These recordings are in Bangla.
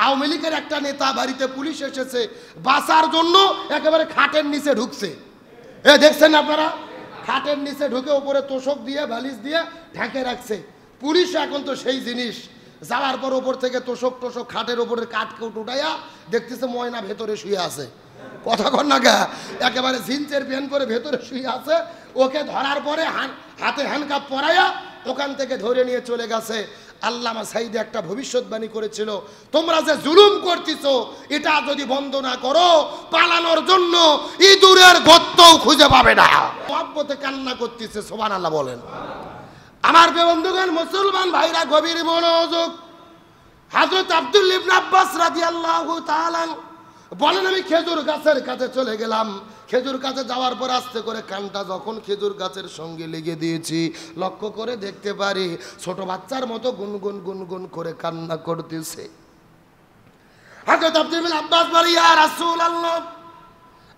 আওয়ামী লীগের একটা নেতা বাড়িতে পুলিশ এসেছে, বাঁচার জন্য একেবারে খাটের নিচে ঢুকছে। দেখছেন আপনারা? খাটের নিচে ঢুকে উপরে তোষক দিয়ে বালিশ দিয়ে ঢেকে রাখছে। পুলিশ এখন তো সেই জিনিস, যাওয়ার পর ওপর থেকে তোষক খাটের উপরের কাঠ উঠাইয়া দেখতেছে ময়না ভেতরে শুয়ে আছে। কথা কর না গা, একেবারে জিন্সের প্যান্ট পরে ভেতরে শুয়ে আছে। ওকে ধরার পরে হাতে হ্যান্ডকাপ পরাইয়া ওখান থেকে ধরে নিয়ে চলে গেছে। আল্লামা সাইদি একটা ভবিষ্যৎবাণী করেছিল, তোমরা যে জুলুম করতেছো এটা যদি বন্ধ না করো, পালানোর জন্য ইঁদুরের গর্তও খুঁজে পাবে না। মহব্বতে কান্না করতেছে, সুবহানাল্লাহ বলেন। আমার বন্ধুগণ, মুসলমান ভাইরা, গভীর মনোযোগ। হযরত আব্দুল্লাহ ইবনে আব্বাস রাদিয়াল্লাহু তাআলা বলেন, আমি খেজুর গাছের কাছে চলে গেলাম। খেজুর গাছে যাওয়ার পর আস্তে করে কানটা যখন খেজুর গাছের সঙ্গে লেগে দিয়েছি, লক্ষ্য করে দেখতে পারি ছোট বাচ্চার মতো গুনগুন গুনগুন করে কান্না করতেছে। হযরত আব্দুল্লাহ ইবনে আব্বাস বলে, ইয়া রাসূলুল্লাহ,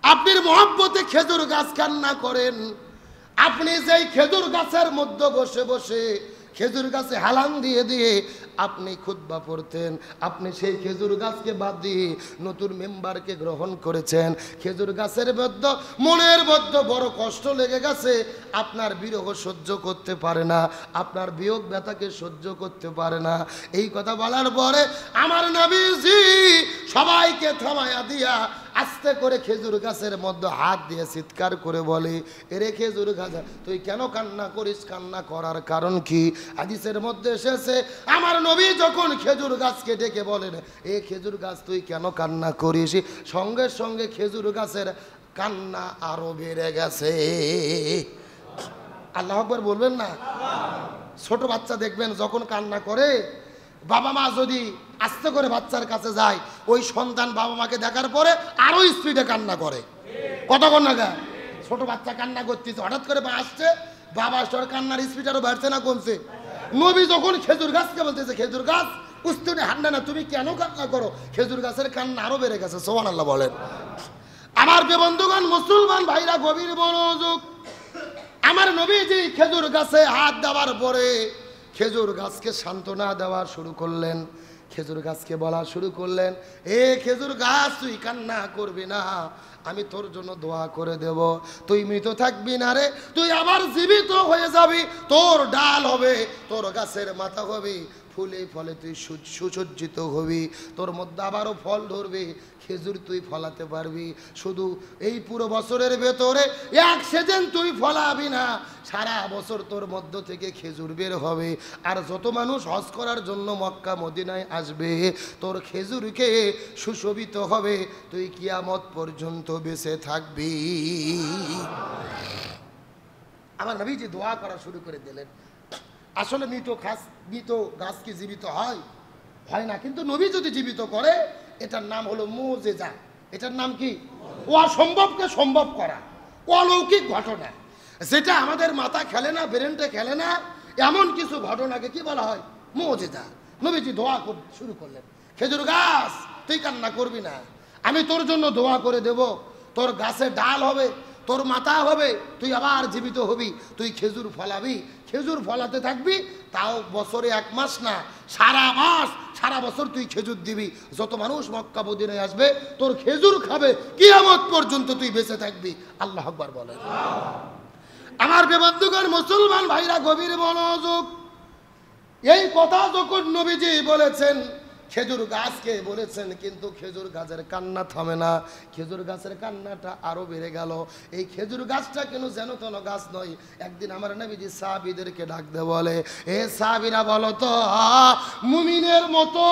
আপনি মহব্বতে খেজুর গাছ কান্না করেন, আপনি যেই খেজুর গাছের মধ্যে বসে বসে খেজুর গাছে হালান দিয়ে দিয়ে আপনি খুতবা পড়তেন, আপনি সেই খেজুর গাছকে বাদ দিয়ে নতুন মেম্বারকে গ্রহণ করেছেন। খেজুর গাছের মধ্যে মনের মধ্যে বড় কষ্ট লেগে গেছে, আপনার বিরহ সহ্য করতে পারে না, আপনার বিয়োগ ব্যথাকে সহ্য করতে পারে না। এই কথা বলার পরে আমার নবীজি সবাইকে থামায়া দিয়া আস্তে করে খেজুর গাছের মধ্যে হাত দিয়ে চিৎকার করে বলে, এরে খেজুর গাছ, তুই কেন কান্না করিস? কান্না করার কারণ কি? হাদিসের মধ্যে এসেছে, আমার নবী যখন খেজুর গাছকে ডেকে বলেন, এ খেজুর গাছ তুই কেন কান্না করিস, সঙ্গে সঙ্গে খেজুর গাছের কান্না আরো বেড়ে গেছে। আল্লাহু আকবার বলবেন না? ছোট বাচ্চা দেখবেন যখন কান্না করে, বাবা মা যদি আস্তে করে বাচ্চার কাছে যায়, ওই সন্তান বাবা মাকে দেখার পরে আরো স্পিডে কান্না করে। কতক্ষণ না গা ছোট বাচ্চা কান্না করতেছে, হঠাৎ করে আসছে, বাবা আসছে, কান্নার স্পিড আরো বাড়ছে না কমছে? নবী যখন খেজুর গাছকে বলতেছে, খেজুর গাছ উস্তুনে হান্ডা না, তুমি কেন কান্না করো? খেজুর গাছের কান্না আরো বেড়ে গেছে। সুবহানাল্লাহ বলেন। আমার বন্ধুগণ, মুসলমান ভাইরা, গভীর মনোযোগ। আমার নবীজি খেজুর গাছে হাত দেওয়ার পরে খেজুর গাছকে সান্ত্বনা দেওয়া শুরু করলেন, খেজুর গাছকে বলা শুরু করলেন, এ খেজুর গাছ তুই কান্না করবি না, আমি তোর জন্য দোয়া করে দেব। তুই মৃত থাকবি না রে, তুই আবার জীবিত হয়ে যাবি, তোর ডাল হবে, তোর গাছের মাথা হবে, ফুলে ফলে তুই সুসজ্জিত হবি, তোর মধ্যে আবারও ফল ধরবে, খেজুর তুই ফলাতে পারবি। শুধু এই পুরো বছরের ভেতরে এক সিজন তুই ফলাবি না, সারা বছর তোর মধ্য থেকে খেজুর বের হবে। আর যত মানুষ হজ করার জন্য মক্কা মদিনায় আসবে, তোর খেজুর খেয়ে সুশোভিত হবে, তুই কিয়ামত পর্যন্ত বেঁচে থাকবি। আমার নবীজি দোয়া করা শুরু করে দিলেন। আসলে মৃত গাছ কি জীবিত হয়? হয় না, কিন্তু নবী যদি জীবিত করে, এটার নাম হলো মুজিজা। এটার নাম কি? অসম্ভবকে সম্ভব করা, অলৌকিক ঘটনা, যেটা আমাদের মাথা খেলে না, ব্রেনটা খেলে না, এমন কিছু ঘটনাকে কি বলা হয়? মুজিজা। নবীজি দোয়া শুরু করলেন, খেজুর গাছ তুই কান্না করবি না, আমি তোর জন্য দোয়া করে দেব, তোর গাছে ডাল হবে, তোর মাথা হবে, তুই আবার জীবিত হবি, তুই খেজুর ফলাবি, খেজুর ফলাতে থাকবি, তাও বছরে 1 মাস না, সারা মাস, সারা বছর তুই খেজুর দিবি। যত মানুষ মক্কা মদিনায় আসবে তোর খেজুর খাবে, কিয়ামত পর্যন্ত তুই বেঁচে থাকবি। আল্লাহু আকবার বলেন। আমার বন্ধুগণ, মুসলমান ভাইরা, গভীর মনোযোগ। এই কথা যখন নবীজি বলেছেন, খেজুর গাছকে বলেছেন, কিন্তু খেজুর গাছের কান্না থামে না, খেজুর গাছের কান্নাটা আরো বেড়ে গেল। এই খেজুর গাছটা কেন যেন তেন গাছ নয়। একদিন আমার নবীজি সাহাবীদেরকে ডাক দিয়ে বলে, এ সাহাবীরা বলো তো, মুমিনের মতো,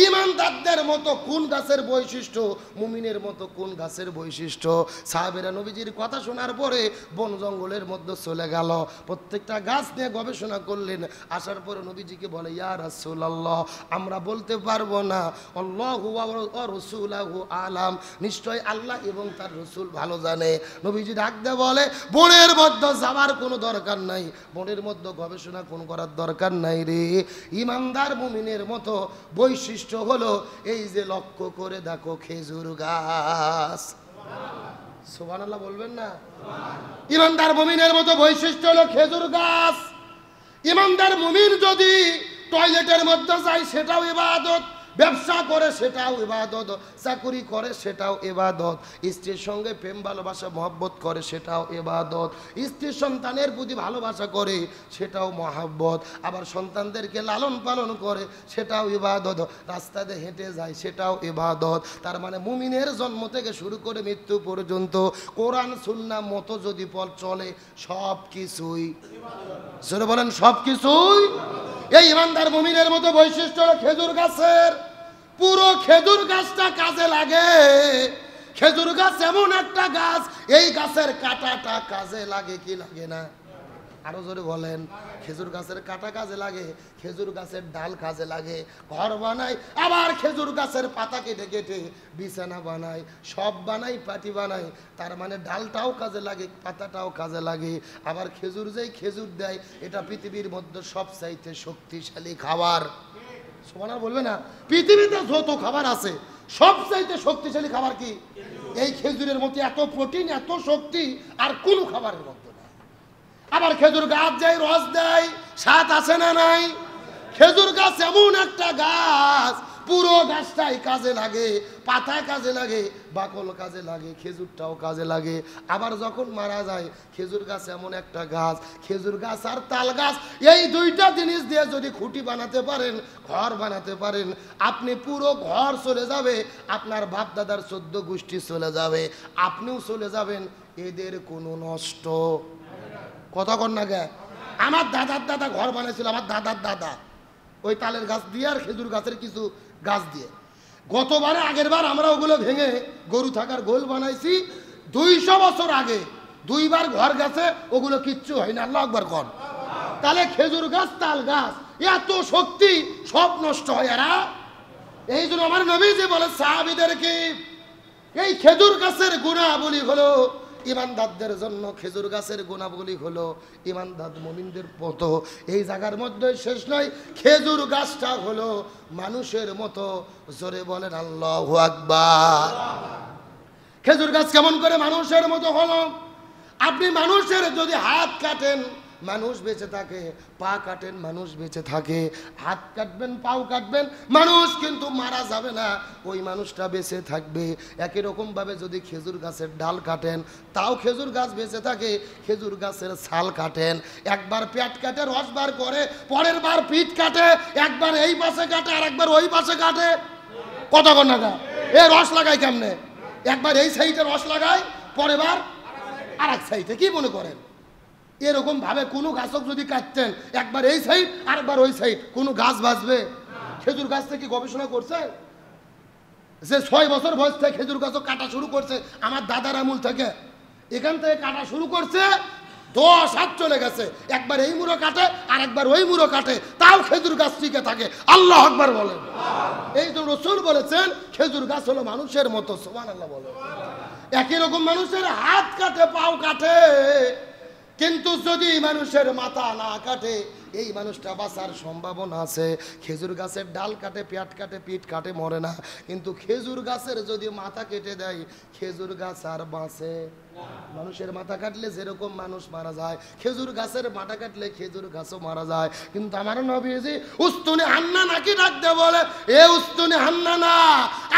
ইমানদারদের মতো কোন গাছের বৈশিষ্ট্য, মুমিনের মতো কোন গাছের বৈশিষ্ট্য? সাহাবীরা নবীজির কথা শোনার পরে বন জঙ্গলের মধ্যে চলে গেল, প্রত্যেকটা গাছ নিয়ে গবেষণা করলেন। আসার পরে নবীজিকে বলে, ইয়া রাসূলুল্লাহ, আমরা বলতে পারবো না, আল্লাহু ওয়া রাসূলুহু আলাম, নিশ্চয় আল্লাহ এবং তার রাসূল ভালো জানে। নবীজি ডাক দিয়ে বলে, বনের মধ্যে যাওয়ার কোনো দরকার নাই, বনের মধ্যে গবেষণা কোন করার দরকার নাই রে। ইমানদার মুমিনের মতো বৈশিষ্ট্য হলো এই যে লক্ষ্য করে দেখো খেজুর গাছ। সুবহানাল্লাহ বলবেন না? ইমানদার মুমিনের মতো বৈশিষ্ট্য হলো খেজুর গাছ। ইমানদার মুমিন যদি টয়লেটের মধ্যে যায় সেটাও ইবাদত, ব্যবসা করে সেটাও ইবাদত, চাকুরি করে সেটাও ইবাদত, স্ত্রীর সঙ্গে প্রেম ভালোবাসা মহব্বত করে সেটাও ইবাদত, স্ত্রীর সন্তানের প্রতি ভালোবাসা করে সেটাও মহব্বত, আবার সন্তানদেরকে লালন পালন করে সেটাও ইবাদত, রাস্তাতে হেঁটে যায় সেটাও ইবাদত। তার মানে মুমিনের জন্ম থেকে শুরু করে মৃত্যু পর্যন্ত কোরআন সুন্নাহ মতো যদি চলে সব কিছুই সেটা বলেন সব কিছুই। এই ইমানদার মুমিনের মতো বৈশিষ্ট্য হলো খেজুর গাছের পুরো খেজুর গাছটা কাজে লাগে। খেজুর গাছ এমন একটা গাছ, এই গাছের কাঁটাটা কাজে লাগে কি লাগে না? আরো জোরে বলেন। খেজুর গাছের কাঁটা কাজে লাগে, খেজুর গাছের ডাল কাজে লাগে, ঘর বানায়, আবার খেজুর গাছের পাতা কেটে কেটে বিছানা বানায়, সব বানাই, পাটি বানায়। তার মানে ডালটাও কাজে লাগে, পাতাটাও কাজে লাগে। আবার খেজুর যেই খেজুর দেয়, এটা পৃথিবীর মধ্যে সবচাইতে শক্তিশালী খাবার। সুবহানাল্লাহ বলবে না? পৃথিবীতে যত খাবার আছে সবচাইতে শক্তিশালী খাবার কি? এই খেজুরের মধ্যে এত প্রোটিন, এত শক্তি আর কোনো খাবারের মধ্যে। আবার খেজুর গাছ যাই রস দেয়, স্বাদ আছে না নাই? খেজুর গাছ এমন একটা গাছ, পুরো গাছটাই কাজে লাগে, পাতা কাজে লাগে, বাকল কাজে লাগে, খেজুরটাও কাজে লাগে। আবার যখন মারা যায়, খেজুর গাছ এমন একটা গাছ, খেজুর গাছ আর তাল গাছ এই দুইটা জিনিস দিয়ে যদি খুঁটি বানাতে পারেন, ঘর বানাতে পারেন, আপনি পুরো ঘর চলে যাবে, আপনার বাপ দাদার 14 গোষ্ঠী চলে যাবে, আপনিও চলে যাবেন, এদের কোনো নষ্ট কথা কর না গে। আমার দাদার দাদা ঘর বানাইছিল, আমার দাদার দাদা ওই তালের গাছ দিয়ে আর খেজুর গাছের কিছু গাছ দিয়ে। গতবারে আগের বার আমরা ওগুলো ভেঙে গরু থাকার গোল বানাইছি। 200 বছর আগে 2বার ঘর গেছে, ওগুলো কিচ্ছু হয় না। আল্লাহু আকবার কর। তাহলে খেজুর গাছ তাল গাছ এত শক্তি, সব নষ্ট হয়। এরা এই জন্য আমার নবী যে বলে সাহাবীদেরকে, এই খেজুর গাছের গুণাবলী হলো ইমানদারদের জন্য, খেজুর গাছের গুণাবলী হলো ইমানদার মুমিনদের মতো। এই জায়গার মধ্যে শেষ নয়, খেজুর গাছটা হলো মানুষের মতো। জোরে বলেন আল্লাহু আকবার। খেজুর গাছ কেমন করে মানুষের মতো হলো? আপনি মানুষের যদি হাত কাটেন মানুষ বেঁচে থাকে, পা কাটেন মানুষ বেঁচে থাকে, হাত কাটবেন পাও কাটবেন মানুষ কিন্তু মারা যাবে না, ওই মানুষটা বেঁচে থাকবে। একই রকমভাবে যদি খেজুর গাছের ডাল কাটেন তাও খেজুর গাছ বেঁচে থাকে, খেজুর গাছের ছাল কাটেন, একবার পেট কাটে রস বার করে, পরের বার পিঠ কাটে, একবার এই পাশে কাটে আর একবার ওই পাশে কাটে। কত ঘন্টা এ রস লাগায় কেমনে? একবার এই সাইডে রস লাগায়, পরের বার আর এক সাইডে। কি মনে করেন এরকম ভাবে কোনো গাছক যদি কাটতেন, একবার এই সাইড আর একবার ওই সাইড, কোনো গাছ বাঁচবে? খেজুর গাছ থেকে গবেষণা করছে যে 6 বছর বয়স থেকে খেজুর গাছও কাটা শুরু করছে, আমার দাদার আমল থেকে এখান থেকে কাটা শুরু করছে, 10 হাত চলে গেছে, একবার এই মুড়ো কাটে আর একবার ওই মুড়ো কাটে, তাও খেজুর গাছ টিকে থাকে। আল্লাহু আকবার বলেন। এই তো রাসূল বলেছেন খেজুর গাছ হলো মানুষের মতো। সুবহানাল্লাহ বলেন। একই রকম মানুষের হাত কাটে পাও কাটে, কিন্তু যদি মানুষের মাথা না কাটে এই মানুষটা বাঁচার সম্ভাবনা আছে। খেজুর গাছের ডাল কাটে, পেট কাটে, পিঠ কাটে, মরে না, কিন্তু খেজুর গাছের যদি মাথা কেটে দেয় খেজুর গাছ আর বাঁচে। মানুষের মাথা কাটলে যেরকম মানুষ মারা যায়, খেজুর গাছের মাথা কাটলে খেজুর গাছও মারা যায়। কিন্তু আমার নবীজি উস্তুনে হান্না নাকি ডাক দে বলে, এ উস্তুনে হান্না না,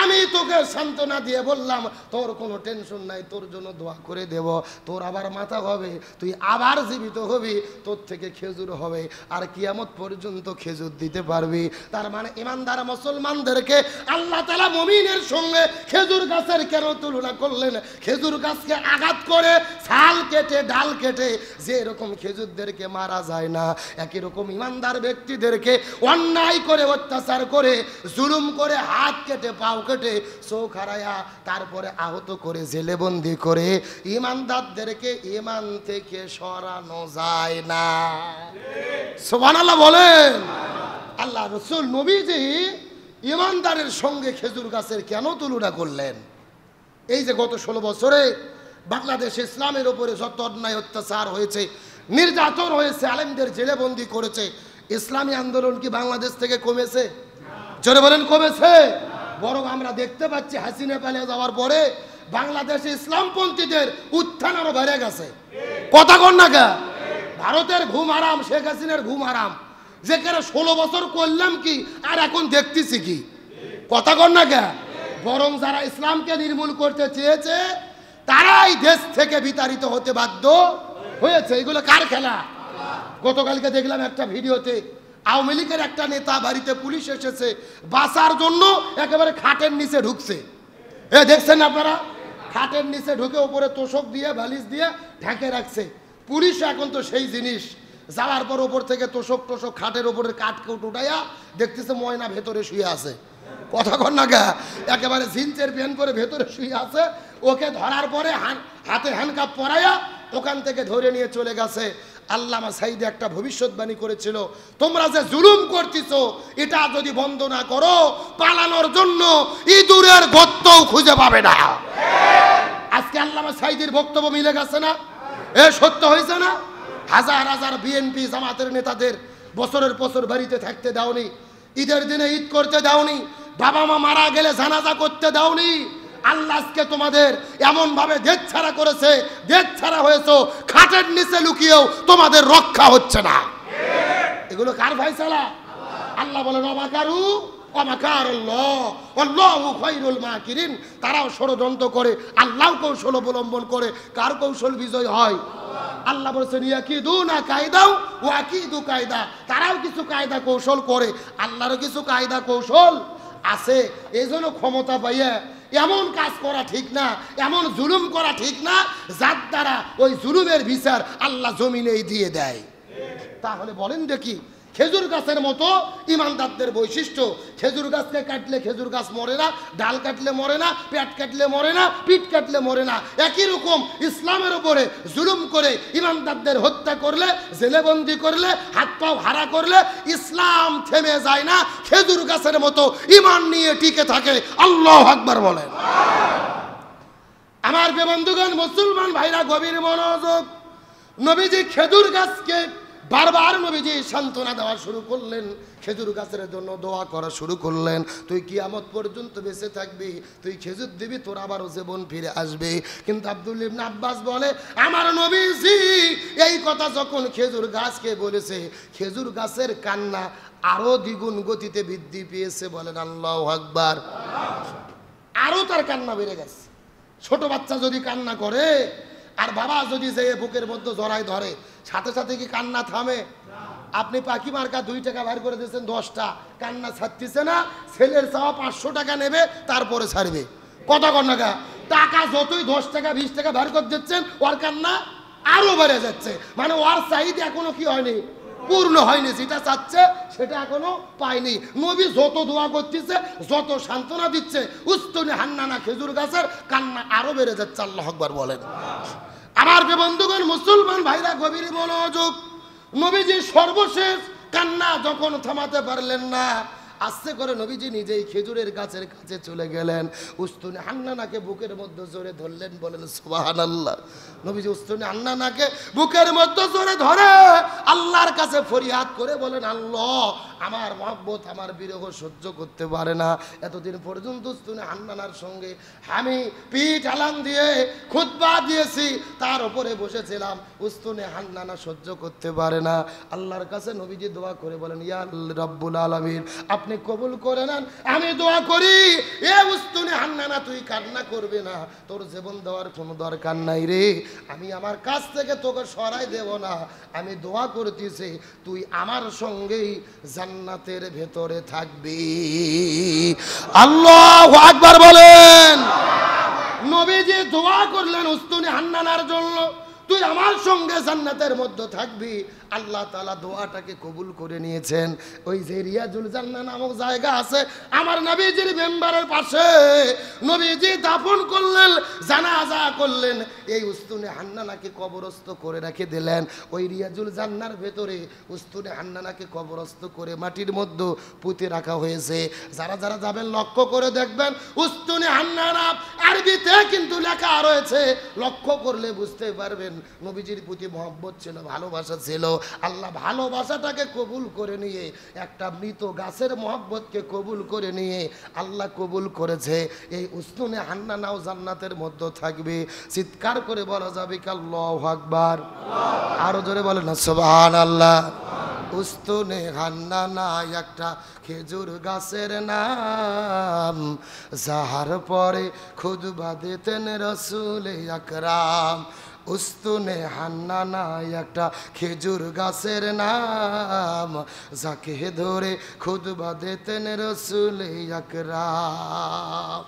আমি তোকে সান্ত্বনা দিয়ে বললাম তোর কোনো টেনশন নাই, তোর জন্য দোয়া করে দেব, তোর আবার মাথা হবে, তুই আবার জীবিত হবি, তোর থেকে খেজুর হবে, আর কিয়ামত পর্যন্ত খেজুর দিতে পারবি। তার মানে ইমানদার মুসলমানদেরকে আল্লাহ তাআলা মুমিনের সঙ্গে খেজুর গাছের কেন তুলনা করলেন? খেজুর গাছকে আঘাত করে ছাল কেটে ডাল কেটে যে এরকম খেজুরদেরকে মারা যায় না, একই রকম ইমানদার ব্যক্তিদেরকে অন্যায় করে, অত্যাচার করে, জুলুম করে, হাত কেটে পাও কেটে, চোখ হারায়া, তারপরে আহত করে, জেলে বন্দি করে ইমানদারদেরকে ইমান থেকে সরানো যায় না। সুবহানাল্লাহ বলেন। আল্লাহ রাসূল নবীজি ইমানদারের সঙ্গে খেজুর গাছের কেন তুলনা করলেন? এই যে গত 16 বছরে বাংলাদেশ ইসলামের উপরে যত অন্যায় অত্যাচার হয়েছে, নির্যাতন হয়েছে, আলেমদের জেলে বন্দি করেছে, ইসলামী আন্দোলন কি বাংলাদেশ থেকে কমেছে? জোরে বলেন কমেছে? বরং আমরা দেখতে পাচ্ছি হাসিনা পালিয়ে যাওয়ার পরে বাংলাদেশে ইসলামপন্থীদের উত্থান আরো বেড়ে গেছে। কথা কন না কে? ভারতের ঘুম হারাম, শেখ হাসিনার ঘুম হারাম, যেখানে 16 বছর করলাম কি আর এখন দেখতেছি কি? কথা কন না কে? বরং যারা ইসলামকে নির্মূল করতে চেয়েছে তারাই দেশ থেকে বিতাড়িত হতে বাধ্য হয়েছে। এগুলো কার খেলা? গতকালকে দেখলাম একটা ভিডিওতে আওয়ামী লীগের একটা নেতা বাড়িতে পুলিশ এসেছে, বাঁচার জন্য একেবারে খাটের নিচে ঢুকছে। দেখছেন আপনারা? খাটের নিচে ঢুকে উপরে তোষক দিয়ে বালিশ দিয়ে ঢেকে রাখছে। পুলিশ এখন তো সেই জিনিস, যাওয়ার পর ওপর থেকে তোষক খাটের ওপরে কাঠ উঠাইয়া দেখতেছে ময়না ভেতরে শুয়ে আছে। কথা কন না গা? একেবারে জিন্সের প্যান্ট পরে ভেতরে শুয়ে আছে। ওকে ধরার পরে হাতে হ্যান্ডকাপ পরাইয়া ওখান থেকে ধরে নিয়ে চলে গেছে। আল্লামা সাইদি একটা ভবিষ্যৎবাণী করেছিল, তোমরা যে জুলুম করতেছো এটা যদি বন্ধ না করো পালানোর জন্য ইঁদুরের গর্তও খুঁজে পাবে না। আজকে আল্লামা সাইদির বক্তব্য মিলে গেছে না? সত্য হয়েছে না? হাজার হাজার বিএনপি জামাতের নেতাদের বছরের বছর বাড়িতে থাকতে দাওনি, ঈদের দিনে ঈদ করতে দাওনি, বাবা মা মারা গেলে জানাজা করতে দাওনি। আল্লাহ আজকে তোমাদের এমন ভাবে দেশ ছাড়া করেছে, দেশ ছাড়া হয়েছো, খাটের নিচে লুকিয়েও তোমাদের রক্ষা হচ্ছে না। এগুলো কার ফায়সালা? আল্লাহ বলেন অমাকারু অমাকারুল্লাহ আল্লাহু খায়রুল মাকিরিন। তারাও ষড়যন্ত্র করে, আল্লাহ কৌশল অবলম্বন করে। কার কৌশল বিজয় হয়? আল্লাহ বলেছেন ইয়াকিদুনা কায়দা ওয়া আকিদু কায়দা। তারাও কিছু কায়দা কৌশল করে, আল্লাহরও কিছু কায়দা কৌশল আছে। এই জন্য ক্ষমতা পাইয়া এমন কাজ করা ঠিক না, এমন জুলুম করা ঠিক না যার দ্বারা ওই জুলুমের বিচার আল্লাহ জমিনেই দিয়ে দেয়। তাহলে বলেন দেখি, খেজুর গাছের মতো ইমানদারদের বৈশিষ্ট্য। খেজুর গাছকে কাটলে খেজুর গাছ মরে না, ডাল কাটলে মরে না, পেট কাটলে মরে না, পিঠ কাটলে মরে না। একই রকম ইসলামের উপরে জুলুম করে ইমানদারদের হত্যা করলে, জেলেবন্দি করলে, হাত পাও হারা করলে ইসলাম থেমে যায় না, খেজুর গাছের মতো ইমান নিয়ে টিকে থাকে। আল্লাহু আকবার বলেন। আমার বন্ধুগণ, মুসলমান ভাইরা গভীর মনোযোগ। নবীজি খেজুর গাছকে বারবার নবীজি সান্ত্বনা দেওয়া শুরু করলেন, খেজুর গাছের জন্য দোয়া করা শুরু করলেন। তুই কিয়ামত পর্যন্ত বেঁচে থাকবি, তুই খেজুর দিবি, তোর আবারও জীবন ফিরে আসবে। কিন্তু আব্দুল্লাহ ইবনে আব্বাস বলে, আমার নবীজি এই কথা যখন খেজুর গাছকে বলেছে, খেজুর গাছের কান্না আরো দ্বিগুণ গতিতে বৃদ্ধি পেয়েছে। বলেন আল্লাহু আকবার। আরো তার কান্না বেড়ে গেছে। ছোট বাচ্চা যদি কান্না করে আর বাবা যদি যে বুকের মধ্যে জড়াই ধরে, সাথে সাথে কি কান্না থামে? আপনি পাখি মার্কা 2 টাকা বের করে দিয়েছেন, 10টা কান্না ছাড়তেছে না। ছেলের চাওয়া 500 টাকা নেবে, তারপরে ছাড়বে। কথা কন না? টাকা যতই 10 টাকা 20 টাকা বের করে দিচ্ছেন, ওর কান্না আরো বেড়ে যাচ্ছে। মানে ওর চাহিদা এখনো কি হয়নি? পূর্ণ হয়নি। যেটা চাচ্ছে সেটা এখনো পায়নি। নবী যত দোয়া করতেছে, যত সান্ত্বনা দিচ্ছে, উস্তুনে হান্নানা খেজুর গাছের কান্না আরো বেড়ে যাচ্ছে। আল্লাহু আকবার বলেন। আমার বন্ধুগণ, মুসলমান ভাইরা গভীর মনোযোগ। নবীজি সর্বশেষ কান্না যখন থামাতে পারলেন না, আস্তে করে নবীজি নিজেই খেজুরের গাছের কাছে চলে গেলেন। উস্তুনে হান্নানাকে বুকের মধ্যে জোরে ধরলেন। বলেন সুবহানাল্লাহ। নবীজি উস্তুনে হান্নানাকে বুকের মধ্যে জোরে ধরে আল্লাহর কাছে ফরিয়াদ করে বলেন, আল্লাহ আমার মহব্বত, আমার বিরহ সহ্য করতে পারে না। এতদিন পর্যন্ত উস্তুনে হান্নানার সঙ্গে আমি পিঠ আলান দিয়ে খুতবা দিয়েছি, তার উপরে বসেছিলাম, উস্তুনে হান্নানা সহ্য করতে পারে না। আল্লাহর কাছে নবীজি দোয়া করে বলেন, ইয়া রব্বুল আলামিন, আপনি কবুল করে নেন। আমি দোয়া করি, এ উস্তুনে হান্নানা তুই কান্না করবে না, তোর জীবন দেওয়ার কোনো দরকার নাই রে। আমি আমার কাছ থেকে তোকে সরাই দেব না। আমি দোয়া করতেছি, তুই আমার সঙ্গেই জান্নাতের ভেতরে থাকবি। আল্লাহু আকবার বলেন। নবীজি দোয়া করলেন উস্তুনে হান্নানার জন্য, তুই আমার সঙ্গে জান্নাতের মধ্যে থাকবি। আল্লাহ তাআলা দোয়াটাকে কবুল করে নিয়েছেন। ওই যে রিয়াজুল জান্নাহ নামক জায়গা আছে আমার নবীজির মেম্বারের পাশে, নবীজি দাফন করলেন, জানাজা করলেন, এই উস্তুনে হান্নানাকে কবরস্থ করে রেখে দিলেন। ওই রিয়াজুল জান্নাহর ভেতরে উস্তুনে হান্নানাকে কবরস্থ করে মাটির মধ্যে পুঁতে রাখা হয়েছে। যারা যারা যাবেন লক্ষ্য করে দেখবেন, উস্তুনে হান্নানা আরবিতে কিন্তু লেখা রয়েছে, লক্ষ্য করলে বুঝতে পারবেন নবীজির প্রতি মহব্বত ছিল, ভালোবাসা ছিল। আল্লাহ ভালোবাসাটাকে কবুল করে নিয়ে একটা মৃত গাছের মহব্বতকে কবুল করে নিয়ে আল্লাহ কবুল করেছে। এই উস্তুনে হান্নানাও জান্নাতের মধ্যে থাকবে। চিৎকার করে বলা যাবে কি আল্লাহু আকবার। আরো জোরে বলেন না সুবহানাল্লাহ। উস্তুনে হান্নানা একটা খেজুর গাছের নাম, যাহার পরে খুতবা দিতেন রসুল আকরাম। উস্তুনে হান্নানা একটা খেজুর গাছের নাম, যাকে ধরে খুতবা দিতেন রসুল আকরাম।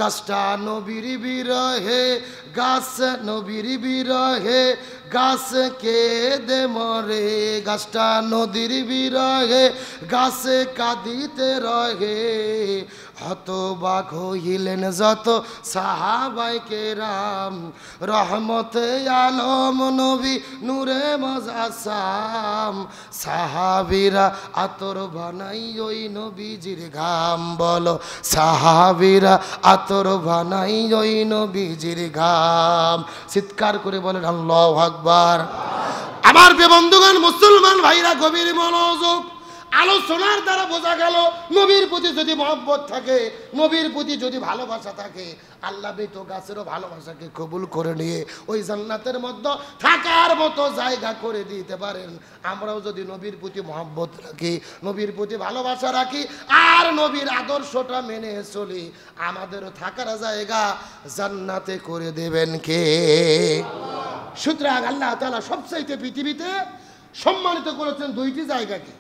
গাছটা নবীর বিরহে, গাছ নবীর বিরহে, গাছ কেঁদে মরে। গাছটা নদীর বিরহে, গাছ কাঁদিতে রহে। হতবাক হইলেন যত সাহাবায়ে কেরাম, রহমতে আলম নবী নূরে মুজাসসাম। সাহাবীরা আতর বানাই ওই নবীজির ঘাম, বলো সাহাবীরা আতর বানাই ওই নবীজির ঘাম। চিৎকার করে বলেন আল্লাহু আকবার। আমার প্রিয় বন্ধুগণ, মুসলমান ভাইরা, গভীর মনোযোগ। আলোচনার দ্বারা বোঝা গেল নবীর প্রতি যদি মহব্বত থাকে, নবীর প্রতি যদি ভালোবাসা থাকে, আল্লাহ বেত গাছেরও ভালোবাসাকে কবুল করে নিয়ে ওই জান্নাতের মধ্যে থাকার মতো জায়গা করে দিতে পারেন। আমরাও যদি নবীর প্রতি মহব্বত রাখি, নবীর প্রতি ভালোবাসা রাখি, আর নবীর আদর্শটা মেনে চলি, আমাদেরও থাকার জায়গা জান্নাতে করে দেবেন কে? সুতরাং আল্লাহ তাআলা সবচাইতে পৃথিবীতে সম্মানিত করেছেন দুইটি জায়গাকে।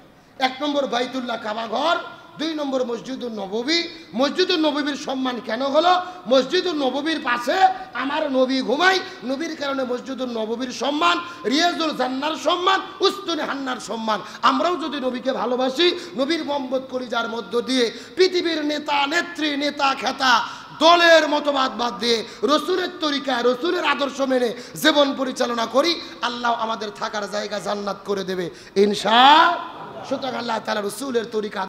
এক নম্বর বাইতুল্লাহ কাবা ঘর, দুই নম্বর মসজিদুল নববী। মসজিদুল নববীর সম্মান কেন হলো? মসজিদুল নববীর পাশে আমার নবী ঘুমাই, নবীর কারণে মসজিদুল নববীর সম্মান, রিয়াজুল জান্নার সম্মান, উস্তুনে হান্নার সম্মান। আমরাও যদি নবীকে ভালোবাসি, নবীর মহব্বত করি, যার মধ্য দিয়ে পৃথিবীর নেতা নেত্রী, নেতা খেতা, দলের মতবাদ বাদ দিয়ে রসুলের তরিকায়, রসুলের আদর্শ মেনে জীবন পরিচালনা করি, আল্লাহ আমাদের থাকার জায়গা জান্নাত করে দেবে ইনশাআল্লাহ। সুতরাং আল্লাহ তাআলা রসুলের তরিকা